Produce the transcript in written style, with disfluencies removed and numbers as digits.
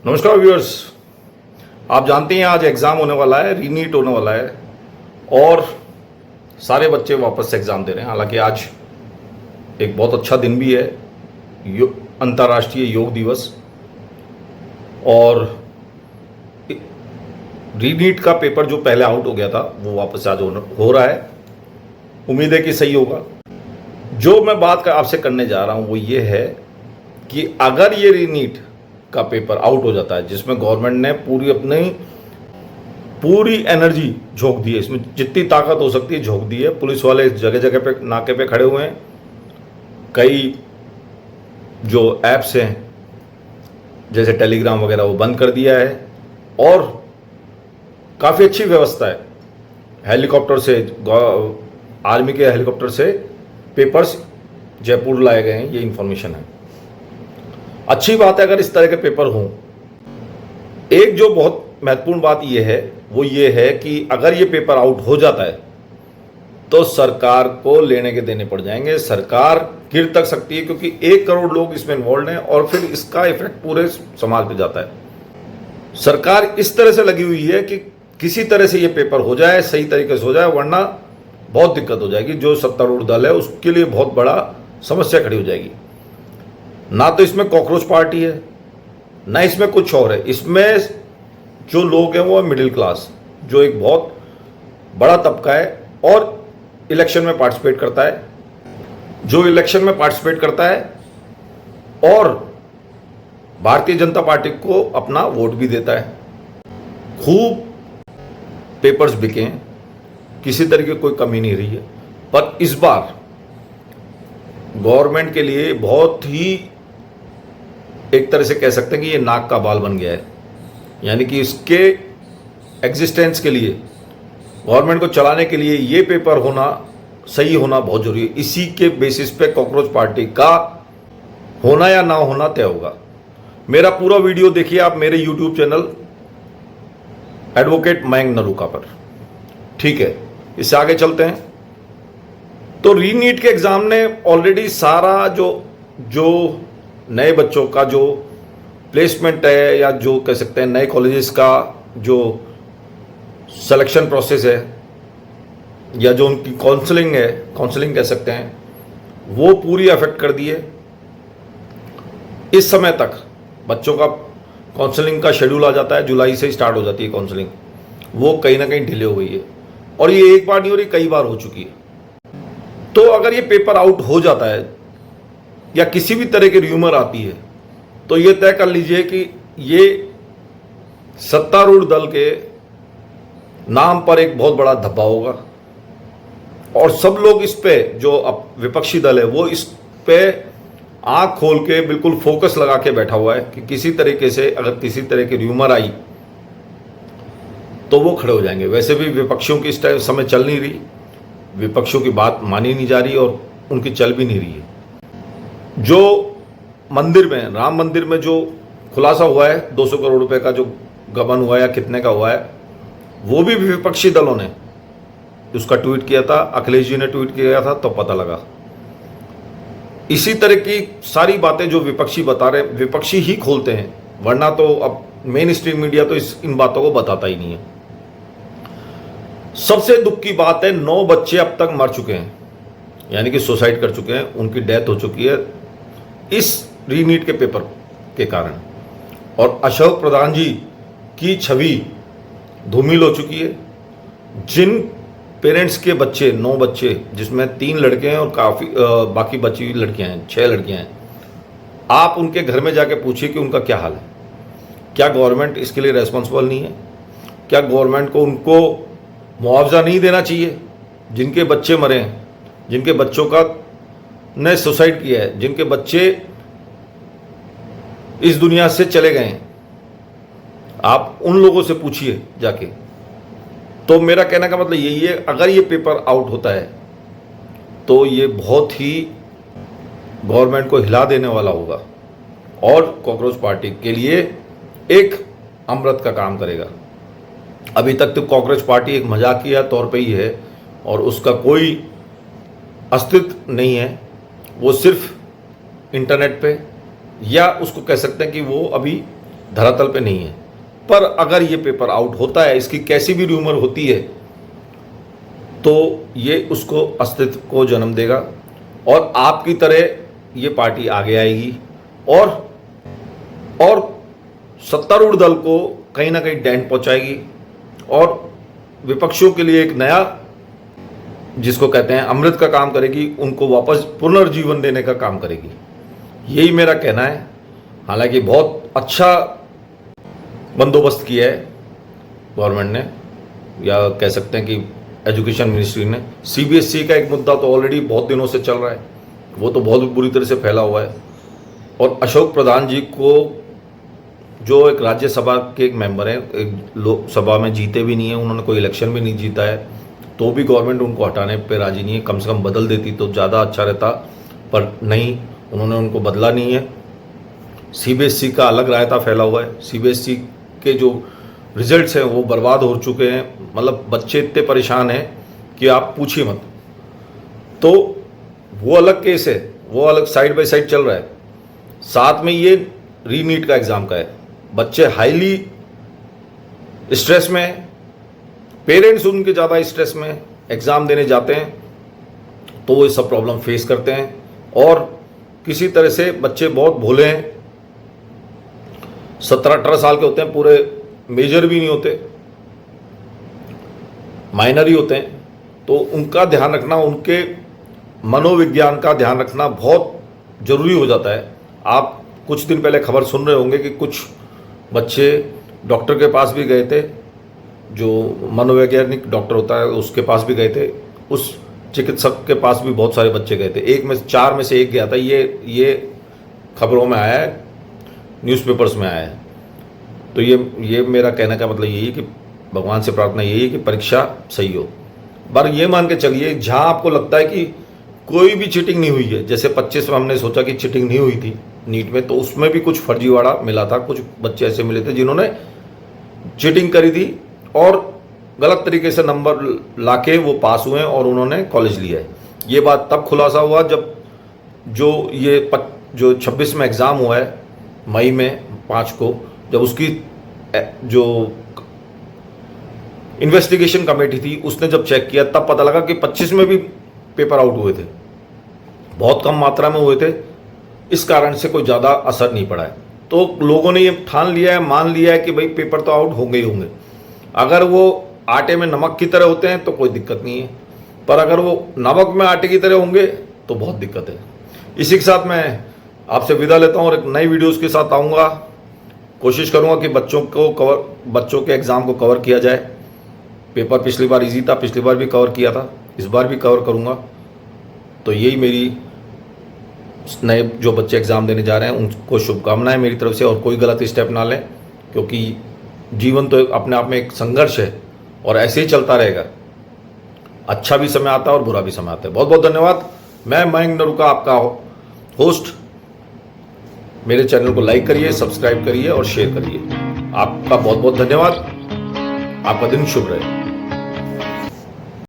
नमस्कार व्यूअर्स। आप जानते हैं आज एग्ज़ाम होने वाला है, रीनीट होने वाला है और सारे बच्चे वापस से एग्ज़ाम दे रहे हैं। हालांकि आज एक बहुत अच्छा दिन भी है, अंतर्राष्ट्रीय योग दिवस, और रीनीट का पेपर जो पहले आउट हो गया था वो वापस आज हो रहा है। उम्मीद है कि सही होगा। जो मैं बात आपसे करने जा रहा हूँ वो ये है कि अगर ये रीनीट का पेपर आउट हो जाता है, जिसमें गवर्नमेंट ने पूरी एनर्जी झोंक दी है, इसमें जितनी ताकत हो सकती है झोंक दी है, पुलिस वाले जगह जगह पे नाके पे खड़े हुए हैं, कई जो ऐप्स हैं जैसे टेलीग्राम वगैरह वो बंद कर दिया है, और काफ़ी अच्छी व्यवस्था है। हेलीकॉप्टर से, आर्मी के हेलीकॉप्टर से पेपर्स जयपुर लाए गए हैं, ये इन्फॉर्मेशन है। अच्छी बात है अगर इस तरह के पेपर हों। एक जो बहुत महत्वपूर्ण बात यह है वो ये है कि अगर ये पेपर आउट हो जाता है तो सरकार को लेने के देने पड़ जाएंगे, सरकार गिर तक सकती है, क्योंकि 1 करोड़ लोग इसमें इन्वॉल्व हैं और फिर इसका इफेक्ट पूरे समाज पे जाता है। सरकार इस तरह से लगी हुई है कि किसी तरह से ये पेपर हो जाए, सही तरीके से हो जाए, वरना बहुत दिक्कत हो जाएगी। जो सत्तारूढ़ दल है उसके लिए बहुत बड़ा समस्या खड़ी हो जाएगी। ना तो इसमें कॉकरोच पार्टी है, ना इसमें कुछ और है। इसमें जो लोग हैं वो मिडिल क्लास, जो एक बहुत बड़ा तबका है और इलेक्शन में पार्टिसिपेट करता है, जो इलेक्शन में पार्टिसिपेट करता है और भारतीय जनता पार्टी को अपना वोट भी देता है। खूब पेपर्स बिके हैं, किसी तरह की कोई कमी नहीं रही है। पर इस बार गवर्नमेंट के लिए बहुत ही, एक तरह से कह सकते हैं कि ये नाक का बाल बन गया है। यानी कि इसके एग्जिस्टेंस के लिए, गवर्नमेंट को चलाने के लिए ये पेपर होना, सही होना बहुत जरूरी है। इसी के बेसिस पे कॉकरोच पार्टी का होना या ना होना तय होगा। मेरा पूरा वीडियो देखिए आप मेरे यूट्यूब चैनल एडवोकेट मयंक नलूका पर। ठीक है, इससे आगे चलते हैं। तो रीनीट के एग्जाम ने ऑलरेडी सारा जो नए बच्चों का जो प्लेसमेंट है, या जो कह सकते हैं नए कॉलेजेस का जो सिलेक्शन प्रोसेस है, या जो उनकी काउंसलिंग है, काउंसलिंग कह सकते हैं, वो पूरी अफेक्ट कर दी है। इस समय तक बच्चों का काउंसलिंग का शेड्यूल आ जाता है, जुलाई से स्टार्ट हो जाती है काउंसलिंग, वो कहीं ना कहीं डिले हो गई है, और ये एक बार नहीं हो रही, कई बार हो चुकी है। तो अगर ये पेपर आउट हो जाता है या किसी भी तरह की र्यूमर आती है, तो ये तय कर लीजिए कि ये सत्तारूढ़ दल के नाम पर एक बहुत बड़ा धब्बा होगा, और सब लोग इस पे, जो अब विपक्षी दल है वो इस पे आंख खोल के बिल्कुल फोकस लगा के बैठा हुआ है कि किसी तरीके से अगर किसी तरह की र्यूमर आई तो वो खड़े हो जाएंगे। वैसे भी विपक्षियों की इस टाइम समय चल नहीं रही, विपक्षियों की बात मानी नहीं जा रही और उनकी चल भी नहीं रही है। जो मंदिर में, राम मंदिर में जो खुलासा हुआ है, 200 करोड़ रुपए का जो गबन हुआ है या कितने का हुआ है, वो भी विपक्षी दलों ने उसका ट्वीट किया था, अखिलेश जी ने ट्वीट किया था, तो पता लगा। इसी तरह की सारी बातें जो विपक्षी बता रहे, विपक्षी ही खोलते हैं, वरना तो अब मेन स्ट्रीम मीडिया तो इन बातों को बताता ही नहीं है। सबसे दुख की बात है, 9 बच्चे अब तक मर चुके हैं, यानी कि सुसाइड कर चुके हैं, उनकी डेथ हो चुकी है इस रीनीट के पेपर के कारण। और अशोक प्रधान जी की छवि धूमिल हो चुकी है। जिन पेरेंट्स के बच्चे, 9 बच्चे, जिसमें 3 लड़के हैं और बाकी बची हुई लड़कियां हैं, 6 लड़कियां हैं, आप उनके घर में जाके पूछिए कि उनका क्या हाल है। क्या गवर्नमेंट इसके लिए रेस्पॉन्सिबल नहीं है? क्या गवर्नमेंट को उनको मुआवजा नहीं देना चाहिए? जिनके बच्चे मरे हैं, जिनके बच्चों का ने सुसाइड किया है, जिनके बच्चे इस दुनिया से चले गए हैं, आप उन लोगों से पूछिए जाके। तो मेरा कहने का मतलब यही है, अगर ये पेपर आउट होता है तो ये बहुत ही गवर्नमेंट को हिला देने वाला होगा और कॉकरोच पार्टी के लिए एक अमृत का काम करेगा। अभी तक तो कॉकरोच पार्टी एक मजाकिया तौर पे ही है और उसका कोई अस्तित्व नहीं है। वो सिर्फ इंटरनेट पे, या उसको कह सकते हैं कि वो अभी धरातल पे नहीं है। पर अगर ये पेपर आउट होता है, इसकी कैसी भी र्यूमर होती है, तो ये उसको अस्तित्व को जन्म देगा और आपकी तरह ये पार्टी आगे आएगी और सत्तारूढ़ दल को कहीं ना कहीं डेंट पहुंचाएगी और विपक्षियों के लिए एक नया, जिसको कहते हैं अमृत का काम करेगी, उनको वापस पुनर्जीवन देने का काम करेगी। यही मेरा कहना है। हालांकि बहुत अच्छा बंदोबस्त किया है गवर्नमेंट ने, या कह सकते हैं कि एजुकेशन मिनिस्ट्री ने। सीबीएसई का एक मुद्दा तो ऑलरेडी बहुत दिनों से चल रहा है, वो तो बहुत बुरी तरह से फैला हुआ है। और अशोक प्रधान जी को, जो एक राज्यसभा के एक मेंबर हैं, एक लोकसभा में जीते भी नहीं है, उन्होंने कोई इलेक्शन भी नहीं जीता है, तो भी गवर्नमेंट उनको हटाने पे राजी नहीं है। कम से कम बदल देती तो ज़्यादा अच्छा रहता, पर नहीं, उन्होंने उनको बदला नहीं है। सीबीएसई का अलग रायता फैला हुआ है। सीबीएसई के जो रिजल्ट्स हैं वो बर्बाद हो चुके हैं, मतलब बच्चे इतने परेशान हैं कि आप पूछिए मत। तो वो अलग केस है, वो अलग साइड बाय साइड चल रहा है। साथ में ये रीनीट का एग्ज़ाम का है, बच्चे हाईली स्ट्रेस में हैं, पेरेंट्स उनके ज़्यादा स्ट्रेस में एग्ज़ाम देने जाते हैं, तो वो सब प्रॉब्लम फेस करते हैं। और किसी तरह से बच्चे बहुत भोले हैं, 17-18 साल के होते हैं, पूरे मेजर भी नहीं होते, माइनर ही होते हैं। तो उनका ध्यान रखना, उनके मनोविज्ञान का ध्यान रखना बहुत ज़रूरी हो जाता है। आप कुछ दिन पहले खबर सुन रहे होंगे कि कुछ बच्चे डॉक्टर के पास भी गए थे, जो मनोवैज्ञानिक डॉक्टर होता है उसके पास भी गए थे, उस चिकित्सक के पास भी बहुत सारे बच्चे गए थे। 4 में से 1 गया था। ये खबरों में आया है, न्यूज़पेपर्स में आया है। तो ये मेरा कहने का मतलब यही है कि भगवान से प्रार्थना यही है कि परीक्षा सही हो। पर ये मान के चलिए, जहाँ आपको लगता है कि कोई भी चीटिंग नहीं हुई है, जैसे 25 में हमने सोचा कि चीटिंग नहीं हुई थी नीट में, तो उसमें भी कुछ फर्जीवाड़ा मिला था। कुछ बच्चे ऐसे मिले थे जिन्होंने चीटिंग करी थी और गलत तरीके से नंबर लाके वो पास हुए और उन्होंने कॉलेज लिया है। ये बात तब खुलासा हुआ जब जो 26 में एग्ज़ाम हुआ है, मई में 5 को, जब उसकी जो इन्वेस्टिगेशन कमेटी थी उसने जब चेक किया, तब पता लगा कि 25 में भी पेपर आउट हुए थे, बहुत कम मात्रा में हुए थे। इस कारण से कोई ज़्यादा असर नहीं पड़ा है। तो लोगों ने ये ठान लिया है, मान लिया है कि भाई पेपर तो आउट होंगे ही होंगे। अगर वो आटे में नमक की तरह होते हैं तो कोई दिक्कत नहीं है, पर अगर वो नमक में आटे की तरह होंगे तो बहुत दिक्कत है। इसी के साथ मैं आपसे विदा लेता हूँ और एक नई वीडियोज़ के साथ आऊँगा। कोशिश करूँगा कि बच्चों के एग्ज़ाम को कवर किया जाए। पेपर पिछली बार इजी था, पिछली बार भी कवर किया था, इस बार भी कवर करूँगा। तो यही मेरी नए जो बच्चे एग्ज़ाम देने जा रहे हैं उनको शुभकामनाएं मेरी तरफ से। और कोई गलत स्टेप ना लें, क्योंकि जीवन तो अपने आप में एक संघर्ष है और ऐसे ही चलता रहेगा। अच्छा भी समय आता है और बुरा भी समय आता है। बहुत बहुत धन्यवाद। मैं मयंक नरूका, आपका होस्ट। मेरे चैनल को लाइक करिए, सब्सक्राइब करिए और शेयर करिए। आपका बहुत बहुत धन्यवाद। आपका दिन शुभ रहे।